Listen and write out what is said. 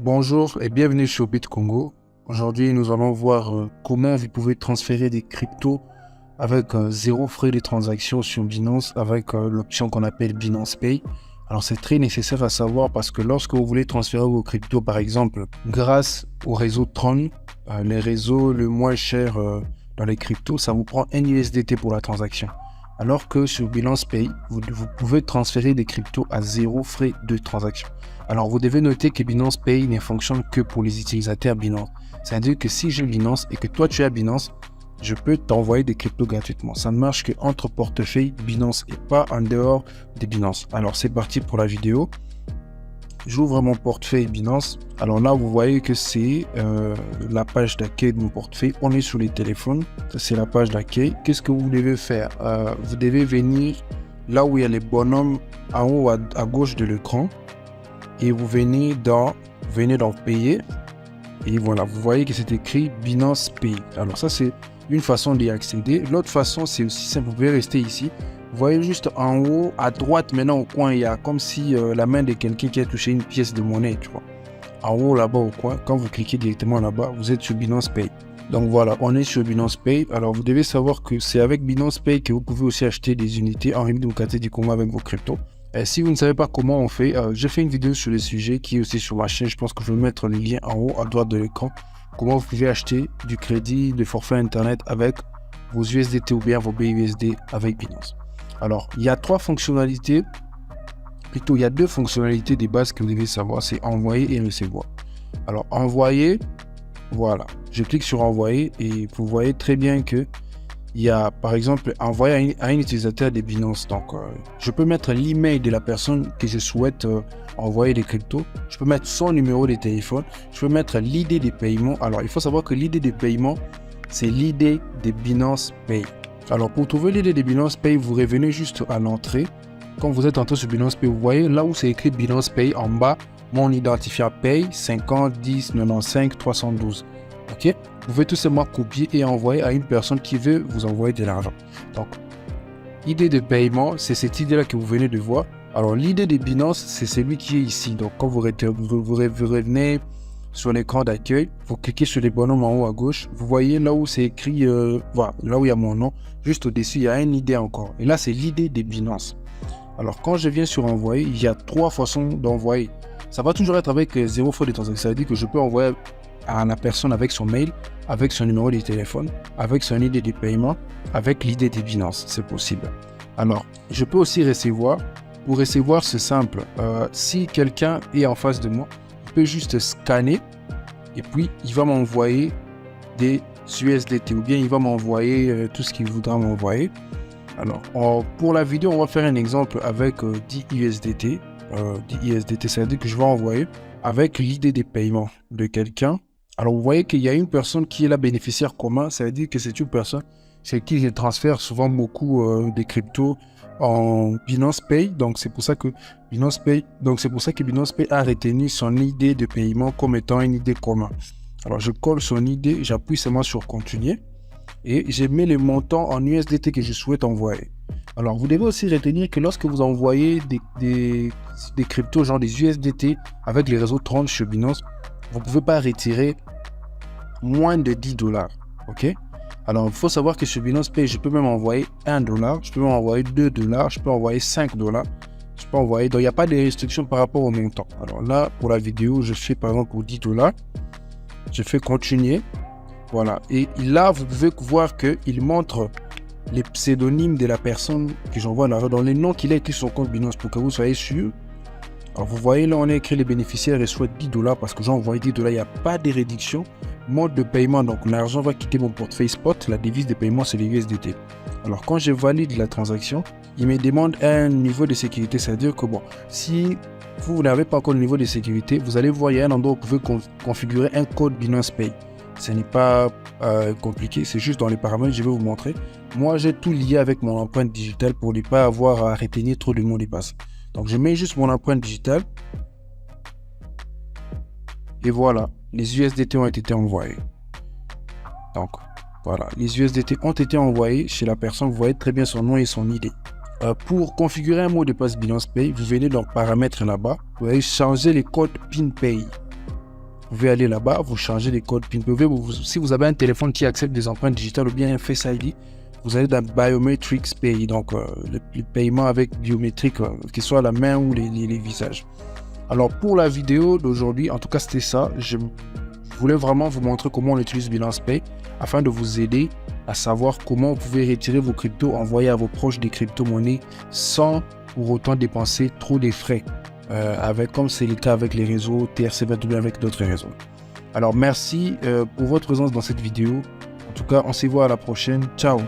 Bonjour et bienvenue sur BitCongo. Aujourd'hui, nous allons voir comment vous pouvez transférer des cryptos avec zéro frais de transaction sur Binance avec l'option qu'on appelle Binance Pay. Alors, c'est très nécessaire à savoir parce que lorsque vous voulez transférer vos cryptos, par exemple, grâce au réseau Tron, les réseaux le moins cher dans les cryptos, ça vous prend 1 USDT pour la transaction. Alors que sur Binance Pay, vous pouvez transférer des cryptos à zéro frais de transaction. Alors, vous devez noter que Binance Pay ne fonctionne que pour les utilisateurs Binance. C'est-à-dire que si j'ai Binance et que toi tu as Binance, je peux t'envoyer des cryptos gratuitement. Ça ne marche qu'entre portefeuilles Binance et pas en dehors de Binance. Alors, c'est parti pour la vidéo. J'ouvre mon portefeuille Binance. Alors là, vous voyez que c'est la page d'accueil de mon portefeuille. On est sur les téléphones. C'est la page d'accueil. Qu'est-ce que vous devez faire? Vous devez venir là où il y a les bonhommes en haut à gauche de l'écran. Et vous venez dans payer. Et voilà, vous voyez que c'est écrit Binance Pay. Alors ça, c'est une façon d'y accéder. L'autre façon, c'est aussi simple. Vous pouvez rester ici. Vous voyez juste en haut, à droite, maintenant au coin, il y a comme si la main de quelqu'un qui a touché une pièce de monnaie, tu vois. En haut, là-bas au coin, quand vous cliquez directement là-bas, vous êtes sur Binance Pay. Donc voilà, on est sur Binance Pay. Alors vous devez savoir que c'est avec Binance Pay que vous pouvez aussi acheter des unités en République démocratique du Congo avec vos cryptos. Si vous ne savez pas comment on fait, j'ai fait une vidéo sur le sujet qui est aussi sur ma chaîne. Je pense que je vais mettre le lien en haut à droite de l'écran. Comment vous pouvez acheter du crédit, de forfait internet avec vos USDT ou bien vos BUSD avec Binance. Alors, il y a il y a deux fonctionnalités de base que vous devez savoir, c'est envoyer et recevoir. Alors, envoyer, voilà, je clique sur envoyer et vous voyez très bien que il y a par exemple envoyer à un utilisateur de Binance. Donc, je peux mettre l'email de la personne que je souhaite envoyer des cryptos. Je peux mettre son numéro de téléphone. Je peux mettre l'idée de paiement. Alors, il faut savoir que l'idée de paiement, c'est l'idée de Binance Pay. Alors, pour trouver l'idée de Binance Pay, vous revenez juste à l'entrée. Quand vous êtes entré sur Binance Pay, vous voyez là où c'est écrit Binance Pay en bas, mon identifiant Pay 50 10 95 312. Ok, vous pouvez tout simplement copier et envoyer à une personne qui veut vous envoyer de l'argent. Donc, idée de paiement, c'est cette idée-là que vous venez de voir. Alors, l'idée de Binance, c'est celui qui est ici. Donc, quand vous revenez sur l'écran d'accueil, vous cliquez sur les bonhommes en haut à gauche. Vous voyez là où c'est écrit, voilà, là où il y a mon nom. Juste au-dessus, il y a une idée encore. Et là, c'est l'idée de Binance. Alors, quand je viens sur envoyer, il y a trois façons d'envoyer. Ça va toujours être avec zéro frais de transaction. Ça veut dire que je peux envoyer à la personne avec son mail, avec son numéro de téléphone, avec son idée de paiement, avec l'idée de Binance, c'est possible. Alors, je peux aussi recevoir. Pour recevoir, c'est simple. Si quelqu'un est en face de moi, je peux juste scanner et puis il va m'envoyer des USDT ou bien il va m'envoyer tout ce qu'il voudra m'envoyer. Alors, pour la vidéo, on va faire un exemple avec 10 USDT. 10 USDT, ça veut dire que je vais envoyer avec l'idée de paiement de quelqu'un. Alors, vous voyez qu'il y a une personne qui est la bénéficiaire commun. Ça veut dire que c'est une personne chez qui je transfère souvent beaucoup de cryptos en Binance Pay. Donc, c'est pour ça que Binance Pay a retenu son idée de paiement comme étant une idée commune. Alors, je colle son idée, j'appuie seulement sur continuer et je mets le montant en USDT que je souhaite envoyer. Alors, vous devez aussi retenir que lorsque vous envoyez des cryptos, genre des USDT avec les réseaux Tron sur Binance, vous ne pouvez pas retirer moins de 10 $. Ok? Alors, il faut savoir que sur Binance Pay, je peux même envoyer 1 $, je peux même envoyer 2 $, je peux envoyer 5 $, je peux envoyer. Donc, il n'y a pas de restrictions par rapport au montant. Alors là, pour la vidéo, je fais par exemple pour 10 $. Je fais continuer. Voilà. Et là, vous pouvez voir qu'il montre les pseudonymes de la personne que j'envoie l'argent, dans les noms qu'il a écrit sur son compte Binance pour que vous soyez sûr. Alors, vous voyez là, on a écrit les bénéficiaires reçoivent 10 $, parce que j'ai envoyé 10 $, il n'y a pas de réduction. Mode de paiement, donc l'argent va quitter mon portefeuille spot. La devise de paiement, c'est les USDT. Alors, quand je valide la transaction, il me demande un niveau de sécurité. C'est-à-dire que, bon, si vous n'avez pas encore le niveau de sécurité, vous allez voir, il y a un endroit où vous pouvez configurer un code Binance Pay. Ce n'est pas compliqué, c'est juste dans les paramètres, je vais vous montrer. Moi, j'ai tout lié avec mon empreinte digitale pour ne pas avoir à retenir trop de mots de passe. Donc, je mets juste mon empreinte digitale. Et voilà, les USDT ont été envoyés. Donc, voilà, les USDT ont été envoyés chez la personne. Vous voyez très bien son nom et son idée. Pour configurer un mot de passe Binance Pay, vous venez dans paramètres là-bas. Vous allez changer les codes PIN Pay. pouvez aller là-bas, vous changez les codes PIN. Si vous avez un téléphone qui accepte des empreintes digitales ou bien un Face ID, vous allez dans Biometrics Pay, donc le paiement avec biométrique, que ce soit la main ou les visages. Alors pour la vidéo d'aujourd'hui, en tout cas c'était ça. Je voulais vraiment vous montrer comment on utilise Binance Pay afin de vous aider à savoir comment vous pouvez retirer vos cryptos, envoyer à vos proches des crypto-monnaies sans pour autant dépenser trop des frais, comme c'est le cas avec les réseaux TRC20 ou bien avec d'autres réseaux. Alors merci pour votre présence dans cette vidéo. En tout cas, on se voit à la prochaine. Ciao!